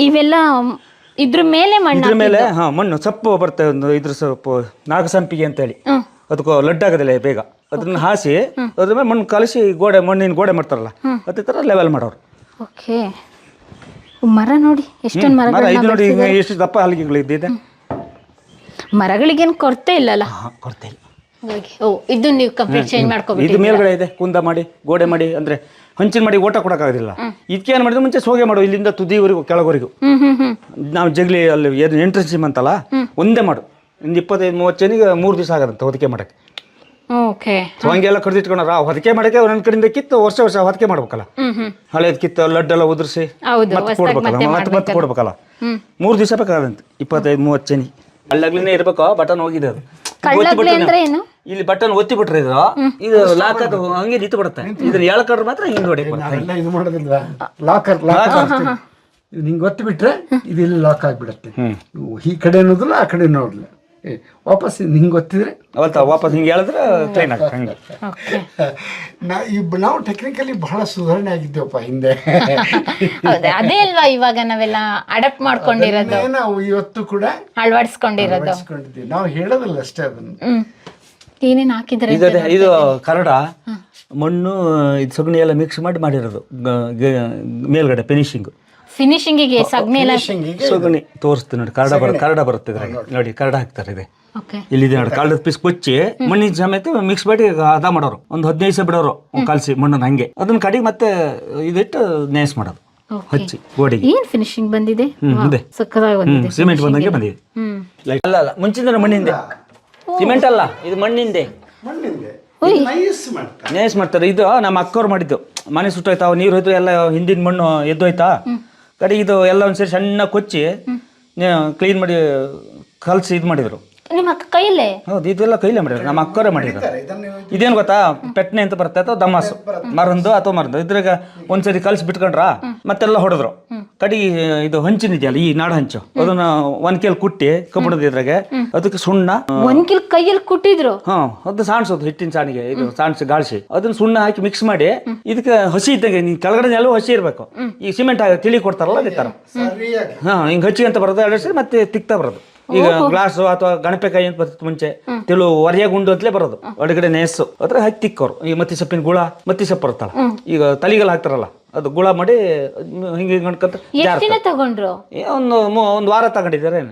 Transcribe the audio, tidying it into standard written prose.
ಇವೆಲ್ಲ ಇದ್ರ ಮೇಲೆ ಮಣ್ಣು ಇದ್ರ ಮೇಲೆ ಮಣ್ಣು ಸೊಪ್ಪು ಬರ್ತದೆ, ಒಂದು ಇದ್ರ ಸೊಪ್ಪು ನಾಗಸಂಪಿಗೆ ಅಂತೇಳಿ, ಅದಕ್ಕೂ ಲಡ್ಡು ಆಗೋದಿಲ್ಲ ಬೇಗ. ಅದನ್ನ ಹಾಸಿ ಅದ್ರ ಮೇಲೆ ಮಣ್ಣು ಕಲಸಿ ಮಣ್ಣಿನ ಗೋಡೆ ಮಾಡ್ತಾರಲ್ಲ ಅದೇ ಥರ ಲೆವೆಲ್ ಮಾಡೋರು. ಓಕೆ. ಮರ ನೋಡಿ ಎಷ್ಟೊಂದು ಮರ ಇದು ನೋಡಿ ಎಷ್ಟು ದಪ್ಪ ಹಲಗೆಗಳು ಇದ್ದಿದೆ. ಮರಗಳಿಗೇನು ಕೊರತೆ ಇಲ್ಲಲ್ಲ? ಕೊರತೆ ಇಲ್ಲ. ಓ, ಇದು ನೀವು ಕಂಪ್ಲೀಟ್ ಚೇಂಜ್ ಮಾಡ್ಕೋಬೇಕು. ಇದು ಮೇಲ್ಗಡೆ ಇದೆ, ಕುಂದ ಮಾಡಿ ಗೋಡೆ ಮಾಡಿ, ಅಂದ್ರೆ ಹಂಚಿನ ಮಾಡಿ ಓಟ ಕೊಡೋಕ್ಕಾಗೋದಿಲ್ಲ. ಇದಕ್ಕೆ ಏನು ಮಾಡಿದ್ರೆ ಮುಂಚೆ ಸೋಗೆ ಮಾಡು, ಇಲ್ಲಿಂದ ತುದಿವರೆಗೂ ಕೆಳಗವರೆಗೂ. ನಾವು ಜಗ್ಲಿ ಅಲ್ಲಿ ಎಂಟ್ರೆನ್ಸ್ ಅಂತಲ್ಲ ಒಂದೇ ಮಾಡು. ಒಂದು 25-30 ಜನಿಗೆ 3 ದಿವಸ ಆಗದಂತೆ ಹೊದಿಕೆ ಮಾಡಕ್ಕೆ. ಓಕೆ. ಹಂಗೆಲ್ಲ ಕಡ್ದಿಟ್ಕೊಂಡ್ರ ಹೊದಿಕೆ ಮಾಡಕ್ಕೆ ಒಂದೊಂದು ಕಡೆಯಿಂದ ಕಿತ್ತು ವರ್ಷ ಹೊದಿಕೆ ಮಾಡ್ಬೇಕಲ್ಲ. ಹಳೇದು ಕಿತ್ತು ಲಡ್ಡೆಲ್ಲ ಉದುರಿಸಿ ಮತ್ತೆ ಕೊಡ್ಬೇಕಲ್ಲ, ಮತ್ತೆ ಕೊಡ್ಬೇಕಲ್ಲ. 3 ದಿವಸ ಬೇಕಾದಂತೆ 25-30 ಜನಿ. ಅಲ್ಲಾಗ್ಲಿನೇ ಇರ್ಬೇಕು. ಬಟನ್ ಹೋಗಿದೆ ಅದು. ಇಲ್ಲಿ ಬಟನ್ ಒತ್ತಿ ಬಿಟ್ರೆ ಇದು ಲಾಕ್ ಅದು ಹಂಗೆ ನಿಂತು ಬಿಡುತ್ತೆ. ಇದನ್ನ ಎಳ್ಕೊಂಡ್ರೆ ಮಾತ್ರ ಹಿಂಗೆ ನೋಡಿ ಇದು ಮಾಡೋದಿಲ್ವಾ, ಲಾಕರ್ ಹಿಂಗೆ ಒತ್ತಿ ಬಿಟ್ರೆ ಇದು ಇಲ್ಲಿ ಲಾಕ್ ಆಗಿಬಿಡುತ್ತೆ. ಈ ಕಡೆ ನೋಡಿಲ್ಲ ಆ ಕಡೆ ನೋಡಲ್ಲ, ವಾಪಸ್ ಹಿಂಗೆ ಗೊತ್ತಿದ್ರೆ ವಾಪಸ್ ಹಿಂಗೆ ಹೇಳಿದ್ರೆ ಕ್ಲೀನ್ ಆಗುತ್ತೆ. ಹಂಗೆ ನಾವು ಟೆಕ್ನಿಕಲಿ ಬಹಳ ಸುಧಾರಣೆ ಆಗಿದ್ದೇವಪ್ಪ ಹಿಂದೆ. ಅದೇ ಅಲ್ವಾ ಇವಾಗ ನಾವೆಲ್ಲ ಅಡಾಪ್ಟ್ ಮಾಡ್ಕೊಂಡಿರೋದು, ನಾವು ಇವತ್ತು ಕೂಡ ಅಳವಡಿಸ್ಕೊಂಡಿರೋದು. ನಾವು ಹೇಳೋದಿಲ್ಲ ಅಷ್ಟೇ. ಅದನ್ನು ಏನೇನು ಹಾಕಿದ್ರೆ ಇದು ಕರಡ ಮಣ್ಣು ಇದು ಸಗಣಿ ಎಲ್ಲ ಮಿಕ್ಸ್ ಮಾಡಿ ಮಾಡಿರೋದು ಮೇಲ್ಗಡೆ ಫಿನಿಶಿಂಗಿಗೆ ಸಗಣಿ ಎಲ್ಲ ಸಗಣಿ ತೋರಿಸ್ತೀನಿ ನೋಡಿ. ಕರಡ ಬರುತ್ತೆ ಇದ್ರಾಗ ನೋಡಿ, ಕರಡ ಹಾಕ್ತಾರೆ ಇದೆ ಇಲ್ಲಿದೆ ನೋಡಿ. ಕರಡದ ಪೀಸ್ ಕೊಚ್ಚಿ ಮಣ್ಣಿನ ಸಮೇತ ಮಿಕ್ಸ್ ಮಾಡಿ ಹದ ಮಾಡೋರು. ಒಂದು 15 ದಿವಸ ಬಿಡೋರು ಕಲಸಿ ಮಣ್ಣನ್ನು ಹಂಗೆ. ಅದನ್ನ ಕಡೆಗೆ ಮತ್ತೆ ಇದಿಟ್ಟು ನೇಸ್ ಮಾಡೋದು ಹಚ್ಚಿ ಗೋಡೆಗೆ. ಏನ್ ಫಿನಿಶಿಂಗ್ ಬಂದಿದೆ, ಸಿಮೆಂಟ್ ಬಂದಂಗೆ ಬಂದಿದೆ. ಅಲ್ಲ ಮುಂಚಿನ ಮಣ್ಣಿಂದೆ, ಸಿಮೆಂಟ್ ಅಲ್ಲ, ಇದು ಮಣ್ಣಿಂದೆ ನೇಸ್ ಮಾಡ್ತಾರೆ. ಇದು ನಮ್ಮ ಅಕ್ಕವ್ರು ಮಾಡಿದ್ದು. ಮನೆ ಸುಟ್ಟೋಯ್ತಾವ, ನೀರು ಹೋಯ್ತು, ಎಲ್ಲ ಹಿಂದಿನ ಮಣ್ಣು ಎದ್ದೋಯ್ತಾ ಕಡೆ ಇದು ಎಲ್ಲ ಒಂದ್ಸರಿ ಸಣ್ಣ ಕೊಚ್ಚಿ ಕ್ಲೀನ್ ಮಾಡಿ ಕಲಸಿ ಇದು ಮಾಡಿದ್ರು. ನಿಮ್ಮ ಅಕ್ಕ ಕೈಲೇ? ಹೌದು, ಇದೆಲ್ಲ ಕೈಲೇ ಮಾಡಿದ್ರು, ನಮ್ಮ ಅಕ್ಕವರೇ ಮಾಡಿದ್ರು. ಇದೇನು ಗೊತ್ತಾ, ಪೆಟ್ನೆ ಅಂತ ಬರುತ್ತೆ ಅಥವಾ ದಮಾಸು ಮರಂದು ಅಥವಾ ಮರಂದು ಇದ್ರಾಗ ಒಂದ್ಸರಿ ಕಲಸಿ ಬಿಟ್ಕೊಂಡ್ರ ಮತ್ತೆಲ್ಲ ಹೊಡೆದ್ರು. ಕಡಿ ಇದು ಹಂಚಿನಿದೆಯಲ್ಲ, ಈ ನಾಡ ಹಂಚು, ಅದನ್ನ ಒನ್ಕೇಲ್ ಕುಟ್ಟಿ ಕಬ್ಬಣದ ಇದ್ರಾಗೆ ಅದಕ್ಕೆ ಸುಣ್ಣ ಒನ್ಕಿಲ್ ಕೈಯಲ್ಲಿ ಕುಟ್ಟಿದ್ರು. ಅದು ಸಾಣಿಸೋದು ಹಿಟ್ಟಿನ ಸಾಣಿಗೆ ಇದು ಸಾಣಿಸಿ ಗಾಳಿಸಿ ಅದನ್ನ ಸುಣ್ಣ ಹಾಕಿ ಮಿಕ್ಸ್ ಮಾಡಿ ಇದಕ್ಕೆ ಹಸಿ ಇದ್ದಂಗೆ ಕೆಳಗಡೆ ಎಲ್ಲ ಹಸಿ ಇರ್ಬೇಕು. ಈ ಸಿಮೆಂಟ್ ತಿಳಿ ಕೊಡ್ತಾರಲ್ಲ ಅದೇ ತರ ಹಿಂಗ್ ಹಚ್ಚಿ ಅಂತ ಬರೋದು ಎರಡು ಮತ್ತೆ ತಿಕ್ತಾ ಬರೋದು. ಈಗ ಗ್ಲಾಸ್ ಅಥವಾ ಗಣಪೆಕಾಯಿ ಅಂತ ಬರ್ತಿತ್ತು ಮುಂಚೆ, ತಿಳು ಒರೆಯ ಗುಂಡು ಅಂತಲೇ ಬರೋದು. ಒಳಗಡೆ ನೇಸು ಅದ್ರ ಹಾಕಿ ತಿಕ್ಕೋರು. ಈ ಮತ್ತಿ ಸೊಪ್ಪಿನ ಗುಳ ಮತ್ತಿ ಸೊಪ್ಪು ಬರುತ್ತಲ್ಲ, ಈಗ ತಲಿಗೆಲ್ಲ ಹಾಕ್ತಾರಲ್ಲ ಅದು ಗುಳ ಮಾಡಿ ಹಿಂಗೆ ಹಿಂಗೆ ಅನ್ಕೊಂತ ತಗೊಂಡ್ರು. ಒಂದು ವಾರ ತಗೊಂಡಿದ್ದಾರೆ.